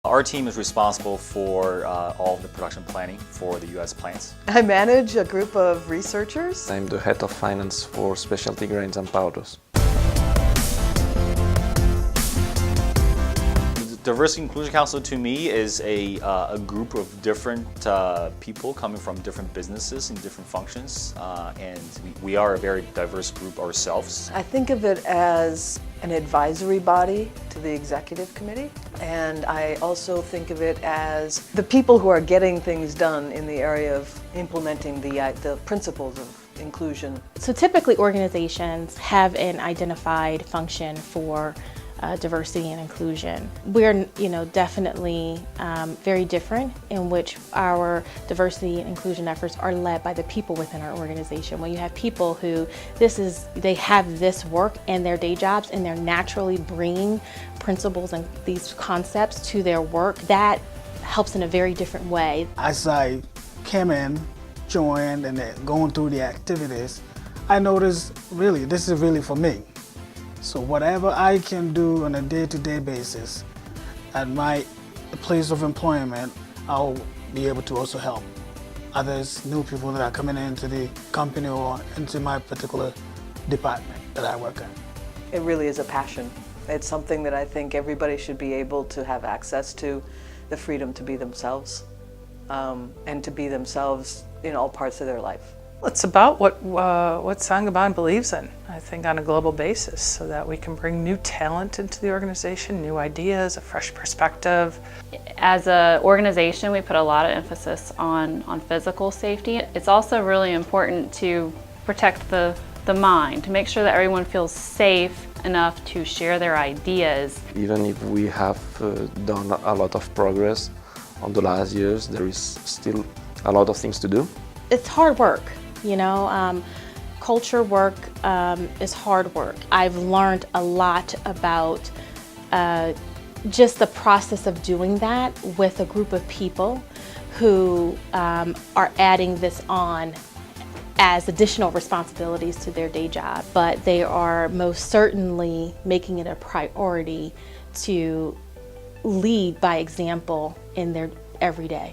Our team is responsible for all of the production planning for the U.S. plants. I manage a group of researchers. I'm the head of finance for specialty grains and powders. The Diversity Inclusion Council to me is a group of different people coming from different businesses and different functions, and we are a very diverse group ourselves. I think of it as an advisory body to the executive committee, and I also think of it as the people who are getting things done in the area of implementing the principles of inclusion. So typically organizations have an identified function for diversity and inclusion. We're definitely very different in which our diversity and inclusion efforts are led by the people within our organization. When you have people who they have this work in their day jobs and they're naturally bringing principles and these concepts to their work, that helps in a very different way. As I came in, joined, and then going through the activities, I noticed really this is really for me. So whatever I can do on a day-to-day basis at my place of employment, I'll be able to also help others, new people that are coming into the company or into my particular department that I work in. It really is a passion. It's something that I think everybody should be able to have access to, the freedom to be themselves, and to be themselves in all parts of their life. It's about what Saint-Gobain believes in, I think, on a global basis, so that we can bring new talent into the organization, new ideas, a fresh perspective. As an organization, we put a lot of emphasis on physical safety. It's also really important to protect the mind, to make sure that everyone feels safe enough to share their ideas. Even if we have done a lot of progress on the last years, there is still a lot of things to do. It's hard work. Culture work is hard work. I've learned a lot about just the process of doing that with a group of people who are adding this on as additional responsibilities to their day job. But they are most certainly making it a priority to lead by example in their everyday.